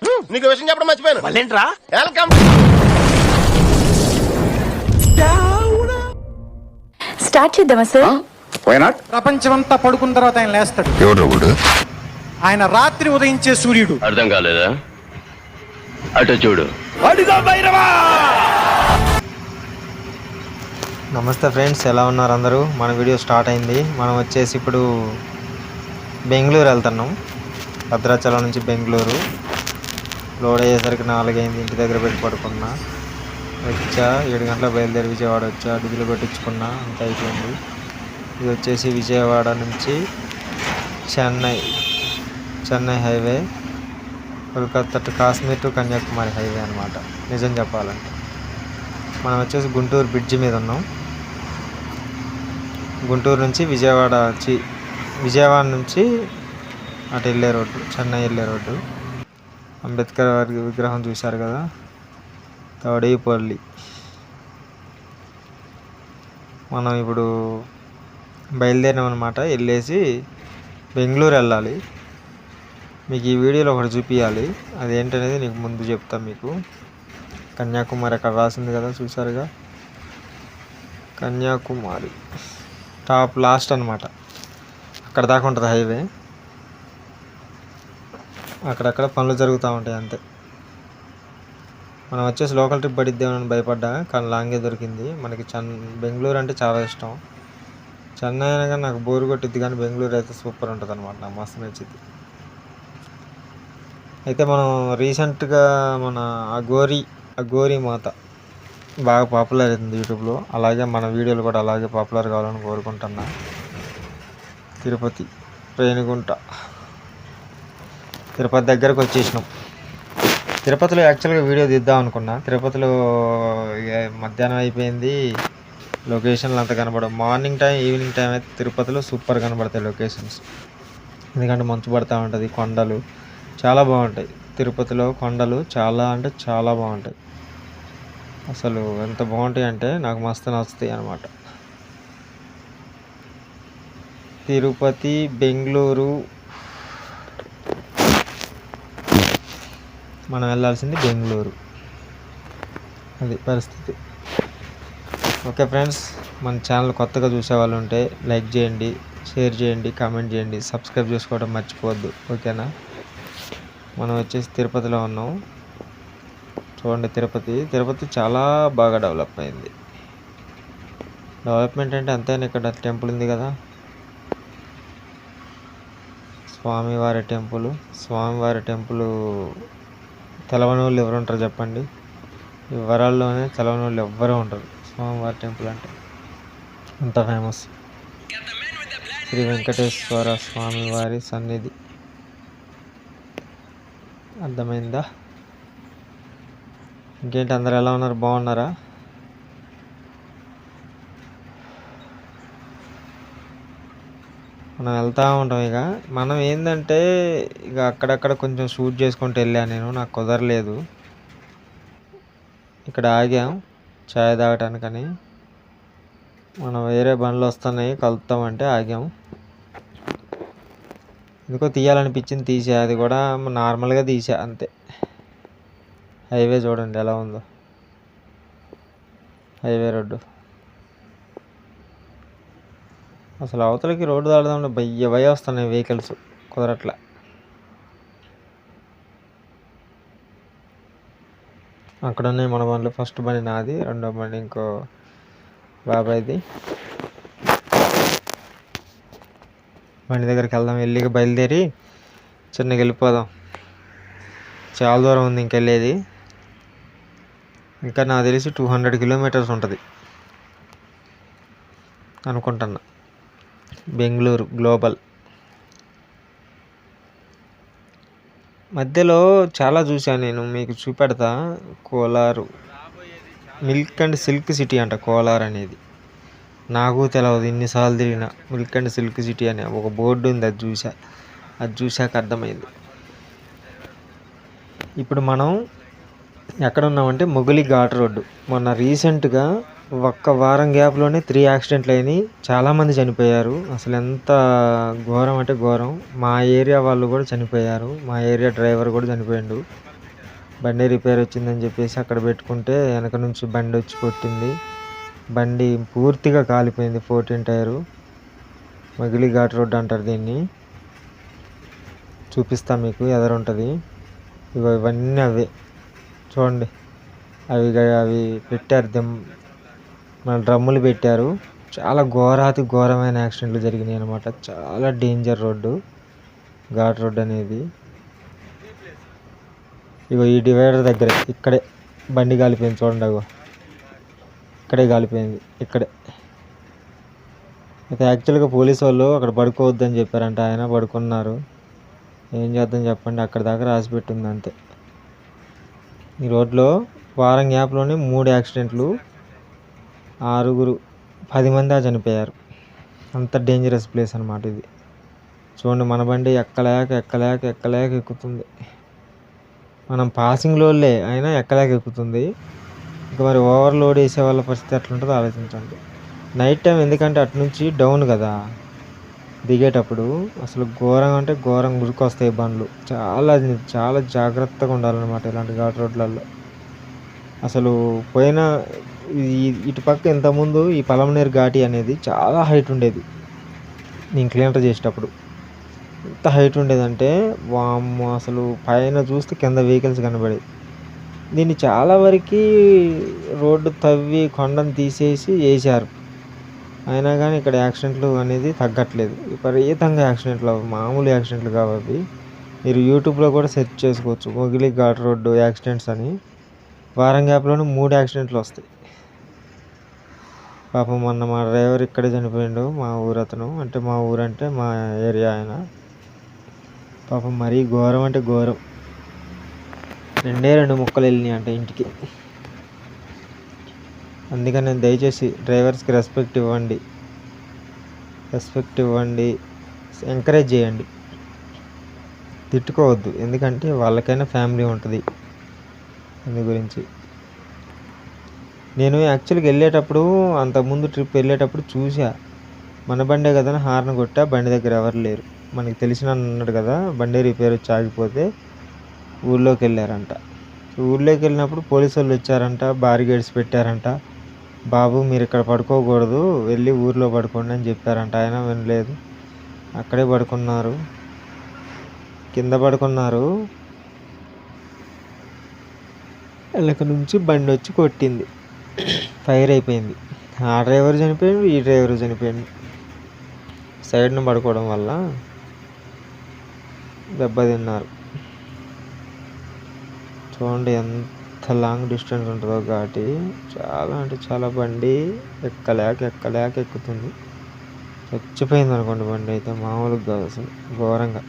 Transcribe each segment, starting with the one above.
నీకు విషయం చెప్పడం మర్చిపోయాను. మళ్ళేంట్రా? వెల్కమ్. స్టార్ట్ చేద్దామా సార్? ప్రపంచమంతా పడుకున్న తర్వాత ఆయన లేస్తాడు. ఎవడు? ఆయన రాత్రి ఉదయించే సూర్యుడు. అర్థం కాలేదా? అటు చూడు. నమస్తే ఫ్రెండ్స్, ఎలా ఉన్నారు అందరూ? మన వీడియో స్టార్ట్ అయింది. మనం వచ్చేసి ఇప్పుడు బెంగళూరు వెళ్తున్నాం. భద్రాచలం నుంచి బెంగళూరు. లోడ్ అయ్యేసరికి 4 అయింది. ఇంటి దగ్గర పెట్టి పడుకున్నా. వచ్చా 7 గంటలకు బయలుదేరి విజయవాడ వచ్చా. డీజిల్ కొట్టించుకున్నా, అంతా అయిపోయింది. ఇది వచ్చేసి విజయవాడ నుంచి Chennai highway, Kolkata to Kashmir to Kanyakumari highway అనమాట. నిజం చెప్పాలంటే మనం వచ్చేసి గుంటూరు బ్రిడ్జి మీద ఉన్నాం. గుంటూరు నుంచి విజయవాడ నుంచి అటు వెళ్ళే రోడ్డు, చెన్నై వెళ్ళే రోడ్డు. అంబేద్కర్ వారి విగ్రహం చూశారు కదా, తవడేపల్లి. మనం ఇప్పుడు బయలుదేరినాం అనమాట. వెళ్ళేసి బెంగళూరు వెళ్ళాలి. మీకు ఈ వీడియోలో ఒకటి చూపించాలి. అదేంటనేది నీకు ముందు చెప్తాను. మీకు కన్యాకుమారి అక్కడ రాసింది కదా, చూసారుగా, కన్యాకుమారి టాప్ లాస్ట్ అనమాట. అక్కడ దాకా ఉంటుంది హైవే. అక్కడక్కడ పనులు జరుగుతూ ఉంటాయి అంతే. మనం వచ్చేసి లోకల్ ట్రిప్ పడిద్దామని భయపడ్డా, కానీ లాంగే దొరికింది మనకి. బెంగళూరు అంటే చాలా ఇష్టం. చెన్నై అనగా నాకు బోరు కొట్టిద్ది, కానీ బెంగళూరు అయితే సూపర్ ఉంటుంది అనమాట. నాకు మస్తు నచ్చింది. అయితే మనం రీసెంట్గా మన అఘోరి మాత బాగా పాపులర్ అవుతుంది యూట్యూబ్లో. అలాగే మన వీడియోలు కూడా అలాగే పాపులర్ కావాలని కోరుకుంటున్నా. తిరుపతి రేణిగుంట, తిరుపతి దగ్గరకు వచ్చేసినాం. తిరుపతిలో యాక్చువల్గా వీడియో తీద్దాం అనుకున్నా. తిరుపతిలో మధ్యాహ్నం అయిపోయింది, లొకేషన్లు అంత కనబడవు. మార్నింగ్ టైం, ఈవినింగ్ టైం అయితే తిరుపతిలో సూపర్ కనబడతాయి లొకేషన్స్. ఎందుకంటే మంచు పడుతూ ఉంటుంది, కొండలు చాలా బాగుంటాయి. తిరుపతిలో కొండలు చాలా అంటే చాలా బాగుంటాయి. అసలు ఎంత బాగుంటాయి అంటే నాకు మస్తు నచ్చుతాయి అన్నమాట. తిరుపతి, బెంగళూరు, మనం వెళ్ళాల్సింది బెంగళూరు. అది పరిస్థితి. ఓకే ఫ్రెండ్స్, మన ఛానల్ కొత్తగా చూసే వాళ్ళు ఉంటే లైక్ చేయండి, షేర్ చేయండి, కామెంట్ చేయండి, సబ్స్క్రైబ్ చేసుకోవడం మర్చిపోవద్దు. ఓకేనా? మనం వచ్చేసి తిరుపతిలో ఉన్నాం. చూడండి, తిరుపతి చాలా బాగా డెవలప్ అయింది. డెవలప్మెంట్ అంటే అంతేనా, ఇక్కడ టెంపుల్ ఉంది కదా, స్వామివారి టెంపుల్. తెలవని వాళ్ళు ఎవరు ఉంటారు చెప్పండి? ఈ వరాల్లోనే తెలవని వాళ్ళు ఎవ్వరూ ఉంటారు. స్వామివారి టెంపుల్ అంటే అంత ఫేమస్. శ్రీ వెంకటేశ్వర స్వామివారి సన్నిధి. అర్థమైందా? ఇంకేంటి, అందరు ఎలా ఉన్నారు? బాగున్నారా? మనం వెళ్తూ ఉంటాం. మనం ఏంటంటే అక్కడక్కడ కొంచెం షూట్ చేసుకుంటూ వెళ్ళాను నేను, నాకు కుదరలేదు. ఇక్కడ ఆగాం చాయ్ తాగటానికని. మనం వేరే బండ్లు వస్తున్నాయి, కలుపుతామంటే ఆగాం. ఎందుకో తీయాలనిపించింది, తీసా. అది కూడా నార్మల్గా తీసా అంతే. హైవే చూడండి ఎలా ఉందో, హైవే రోడ్డు. అసలు అవతలకి రోడ్డు దాడదాం భయ వస్తున్నాయి వెహికల్స్, కుదరట్లా. అక్కడ ఉన్నాయి మన బండ్లు. ఫస్ట్ బండి నాది, రెండో బండి ఇంకో బాబాయ్ది. బండి దగ్గరికి వెళ్దాం. బయలుదేరి చిన్నగా వెళ్ళిపోదాం. చాలా దూరం ఉంది ఇంకెళ్ళేది. ఇంకా నాకు తెలిసి 200 కిలోమీటర్స్ ఉంటుంది అనుకుంటున్నా. బెంగళూరు గ్లోబల్ మధ్యలో చాలా చూశాను నేను, మీకు చూపెడతా. Kolar milk and silk city అంట కోలార్ అనేది. నాకు తెలియదు, ఇన్నిసార్లు తిరిగిన. మిల్క్ అండ్ సిల్క్ సిటీ అనే ఒక బోర్డు ఉంది, అది చూశాక అర్థమైంది. ఇప్పుడు మనం ఎక్కడ ఉన్నామంటే మొగలి ఘాట్ రోడ్డు. మొన్న రీసెంట్గా ఒక్క వారం గ్యాప్లోనే 3 యాక్సిడెంట్లు అయినాయి, చాలామంది చనిపోయారు. అసలు ఎంత ఘోరం అంటే ఘోరం. మా ఏరియా వాళ్ళు కూడా చనిపోయారు, మా ఏరియా డ్రైవర్ కూడా చనిపోయాడు. బండి రిపేర్ వచ్చిందని చెప్పేసి అక్కడ పెట్టుకుంటే వెనక నుంచి బండి వచ్చి కొట్టింది. బండి పూర్తిగా కాలిపోయింది. 14 టైరు. మగిలి ఘాట్ రోడ్ అంటారు దీన్ని. చూపిస్తా మీకు, ఎదరుంటుంది. ఇవన్నీ అవే చూడండి. అవి పెట్టారు, మన డ్రమ్ములు పెట్టారు. చాలా ఘోరాతి ఘోరమైన యాక్సిడెంట్లు జరిగినాయి అనమాట. చాలా డేంజర్ రోడ్డు ఘాట్ రోడ్ అనేది. ఈ డివైడర్ దగ్గరే ఇక్కడే బండి కాలిపోయింది చూడండి. ఇక్కడే కాలిపోయింది, ఇక్కడే. అయితే యాక్చువల్గా పోలీసు వాళ్ళు అక్కడ పడుకోవద్దని చెప్పారంట. ఆయన పడుకున్నారు. ఏం చేద్దాం చెప్పండి, అక్కడ దాకా రాసి పెట్టింది అంతే. ఈ రోడ్లో వారం గ్యాప్లోనే 3 యాక్సిడెంట్లు, 10 మంది చనిపోయారు. అంత డేంజరస్ ప్లేస్ అనమాట ఇది. చూడండి, మన బండి ఎక్కలేక ఎక్కుతుంది. మనం పాసింగ్లోలే అయినా ఎక్కలేక ఎక్కుతుంది. ఇంకా మరి ఓవర్లోడ్ వేసే వాళ్ళ పరిస్థితి ఎట్లుంటుందో ఆలోచించండి. నైట్ టైం, ఎందుకంటే అటు నుంచి డౌన్ కదా, దిగేటప్పుడు అసలు ఘోరంగా అంటే ఘోరంగా ఉరికొస్తాయి బండ్లు. చాలా జాగ్రత్తగా ఉండాలన్నమాట ఇలాంటి ఘాట్ రోడ్లలో. అసలు ఇటుపక్క ఇంతకుముందు ఈ పలమనేరు ఘాటి అనేది చాలా హైట్ ఉండేది. నేను క్లీనర్ చేసేటప్పుడు ఎంత హైట్ ఉండేదంటే వామ్మో, అసలు పైన చూస్తే కింద వెహికల్స్ కనబడేది. దీన్ని చాలా వరకు రోడ్డు తవ్వి కొండను తీసేసి వేసారు. అయినా కానీ ఇక్కడ యాక్సిడెంట్లు అనేది తగ్గట్లేదు. విపరీతంగా యాక్సిడెంట్లు, మామూలు యాక్సిడెంట్లు కావాలి. మీరు యూట్యూబ్లో కూడా సెర్చ్ చేసుకోవచ్చు, మొగిలి ఘాట్ రోడ్డు యాక్సిడెంట్స్ అని. వారం గ్యాప్లోనే 3 యాక్సిడెంట్లు వస్తాయి. పాపం మొన్న మా డ్రైవర్ ఇక్కడే చనిపోయిండు. మా ఊరు అతను, అంటే మా ఊరు అంటే మా ఏరియా ఆయన. పాపం మరీ ఘోరం అంటే ఘోరం. 2 ముక్కలు వెళ్ళినాయి అంటే ఇంటికి. అందుకని దయచేసి డ్రైవర్స్కి రెస్పెక్ట్ ఇవ్వండి, ఎంకరేజ్ చేయండి, తిట్టుకోవద్దు. ఎందుకంటే వాళ్ళకైనా ఫ్యామిలీ ఉంటుంది. అందు గురించి నేను యాక్చువల్గా వెళ్ళేటప్పుడు, అంతకుముందు ట్రిప్ వెళ్ళేటప్పుడు చూసా, మన బండే కదా హార్న్ కొట్టా, బండి దగ్గర ఎవరు లేరు. మనకి తెలిసిన అన్నాడు కదా, బండి రిపేర్ వచ్చి ఆగిపోతే ఊళ్ళోకి వెళ్ళారంట. ఊళ్ళోకి వెళ్ళినప్పుడు పోలీసు వాళ్ళు వచ్చారంట, బారిగేడ్స్ పెట్టారంట. బాబు మీరు ఇక్కడ పడుకోకూడదు, వెళ్ళి ఊర్లో పడుకోండి అని చెప్పారంట. ఆయన వినలేదు, అక్కడే పడుకున్నారు, కింద పడుకున్నారు. వెళ్ళక నుంచి బండి వచ్చి కొట్టింది, ఫైర్ అయిపోయింది. ఆ డ్రైవర్ చనిపోయాడు, ఈ డ్రైవర్ చనిపోయాడు. సైడ్ను పడుకోవడం వల్ల దెబ్బతిన్నారు. చూడండి ఎంత లాంగ్ డిస్టెన్స్ ఉంటుందో ఘాటి. చాలా అంటే చాలా, బండి ఎక్కలేక ఎక్కుతుంది. చచ్చిపోయింది అనుకోండి బండి అయితే, మామూలుగా కాదు అసలు, ఘోరంగా.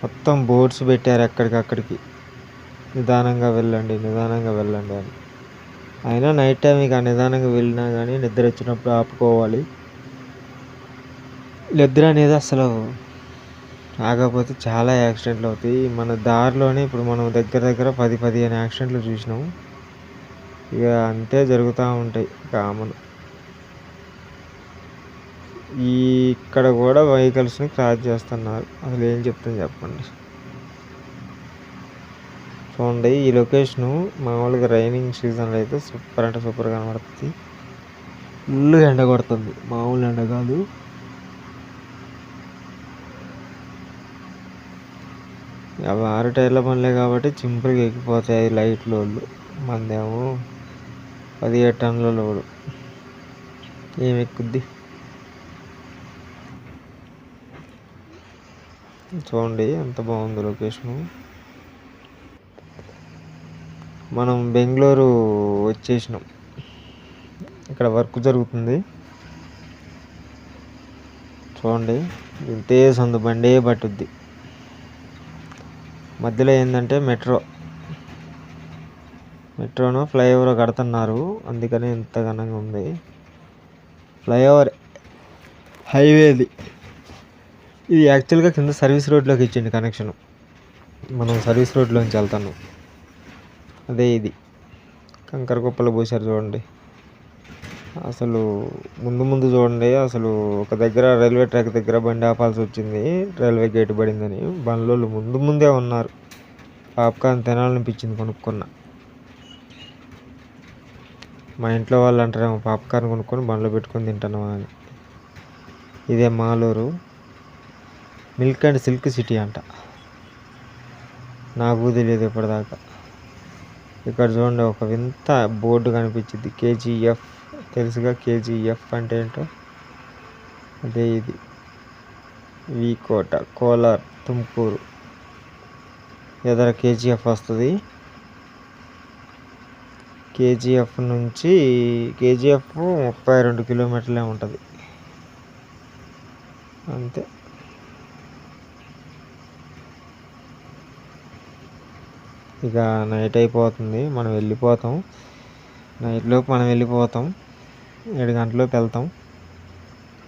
మొత్తం బోర్డ్స్ పెట్టారు ఎక్కడికక్కడికి, నిదానంగా వెళ్ళండి అని. అయినా నైట్ టైం ఇక నిదానంగా వెళ్ళినా కానీ నిద్ర వచ్చినప్పుడు ఆపుకోవాలి. నిద్ర అనేది అసలు ఆగకపోతే చాలా యాక్సిడెంట్లు అవుతాయి. మన దారిలోనే ఇప్పుడు మనం దగ్గర 10-15 యాక్సిడెంట్లు చూసినాం. ఇక అంతే జరుగుతూ ఉంటాయి కామన్. ఇక్కడ కూడా వెహికల్స్ని క్రాస్ చేస్తున్నారు. అసలు ఏం చెప్తాను చెప్పండి. చూడండి, ఈ లొకేషను మామూలుగా రైనింగ్ సీజన్లో అయితే సూపర్ అంటే సూపర్ కనబడుతుంది. ఫుల్ ఎండ కొడుతుంది, మామూలు ఎండ కాదు. అవి 6 టైర్ల పనులే కాబట్టి సింపుల్గా ఎక్కిపోతాయి లైట్ లోడ్లు. మందేమో 17 టన్నుల లోడు, ఏం ఎక్కుద్ది. చూడండి ఎంత బాగుంది లొకేషను. మనం బెంగళూరు వచ్చేసినాం, ఇక్కడ వర్క్ జరుగుతుంది. చూడండి, ఇంతే సొంత బండే పట్టుద్ది. మధ్యలో ఏంటంటే మెట్రోను ఫ్లైఓవర్ కడుతున్నారు, అందుకని ఇంత ఘనంగా ఉంది. ఫ్లైఓవర్ హైవేది ఇది. యాక్చువల్గా కింద సర్వీస్ రోడ్లోకి ఇచ్చింది కనెక్షను. మనం సర్వీస్ రోడ్లోంచి వెళ్తాను. అదే ఇది కంకర కుప్పలు పోసారు చూడండి. అసలు ముందు చూడండి, అసలు ఒక దగ్గర రైల్వే ట్రాక్ దగ్గర బండి ఆపాల్సి వచ్చింది, రైల్వే గేట్ పడిందని. బండ్లోళ్ళు ముందే ఉన్నారు. పాప్కార్న్ తినాలనిపించింది, కొనుక్కున్నా. మా ఇంట్లో వాళ్ళు అంటారేమో పాప్కార్న్ కొనుక్కొని బండ్లో పెట్టుకొని తింటాను అని. ఇదే Malur milk and silk city అంట. నాకు తెలియదు ఇప్పటిదాకా. ఇక్కడ చూడండి, ఒక వింత బోర్డు కనిపించింది, కేజీఎఫ్. తెలుసుగా కేజీఎఫ్ అంటే ఏంటో. అదే ఇది. వికోట, కోలార్, తుమ్కూరు ఎదర కేజీఎఫ్ వస్తుంది. కేజీఎఫ్ నుంచి కేజీఎఫ్ 32 కిలోమీటర్లే ఉంటుంది అంతే. ఇక నైట్ అయిపోతుంది, మనం వెళ్ళిపోతాం. నైట్లోపు మనం వెళ్ళిపోతాం, 7 గంటలలోపు వెళ్తాం.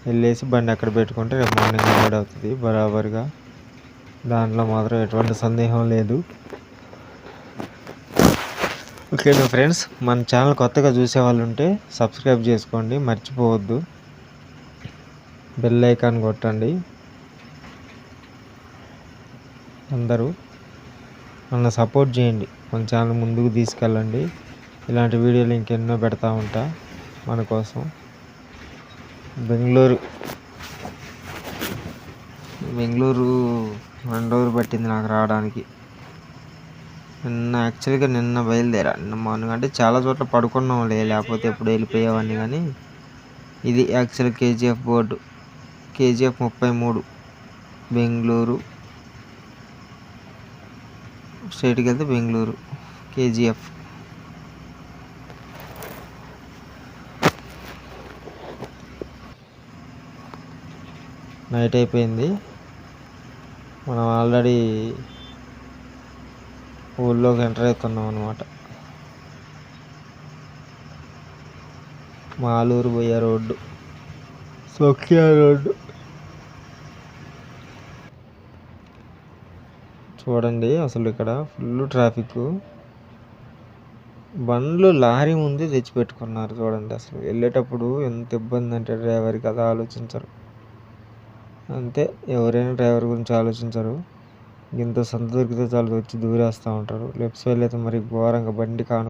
వెళ్ళేసి బండి అక్కడ పెట్టుకుంటే రేపు మార్నింగ్ లోడ్ అవుతుంది బరాబర్గా. దాంట్లో మాత్రం ఎటువంటి సందేహం లేదు. ఓకేనా ఫ్రెండ్స్, మన ఛానల్ కొత్తగా చూసే వాళ్ళు ఉంటే సబ్స్క్రైబ్ చేసుకోండి, మర్చిపోవద్దు. బెల్ ఐకాన్ కొట్టండి. అందరూ నన్ను సపోర్ట్ చేయండి, మన ఛానల్ ముందుకు తీసుకెళ్ళండి. ఇలాంటి వీడియోలు ఇంకెన్నో పెడతా ఉంటా మన కోసం. బెంగళూరు 2 రోజులు పట్టింది నాకు రావడానికి. నిన్న బయలుదేరా. నిన్న మార్నింగ్ అంటే చాలా చోట్ల పడుకున్నాం, లేకపోతే ఎప్పుడు వెళ్ళిపోయేవాడిని. కానీ ఇది actual KGF board. KGF 33 Bengaluru స్ట్రైట్కి వెళ్తే బెంగళూరు కేజీఎఫ్. నైట్ అయిపోయింది, మనం ఆల్రెడీ ఊళ్ళోకి ఎంటర్ అవుతున్నాం అనమాట. మాలూరు పోయే రోడ్డు, సోకియా రోడ్డు చూడండి. అసలు ఇక్కడ ఫుల్ ట్రాఫిక్. బండ్లు లారీ ముందే తెచ్చిపెట్టుకున్నారు చూడండి. అసలు వెళ్ళేటప్పుడు ఎంత ఇబ్బంది అంటే డ్రైవర్కి అది ఆలోచించరు. అంతే, ఎవరైనా డ్రైవర్ గురించి ఆలోచించరు. ఇంత సంత దొరికితే చాలు వచ్చి దూరేస్తూ ఉంటారు. లెఫ్ట్ సైడ్ అయితే మరి ఘోరంగా బండి కాను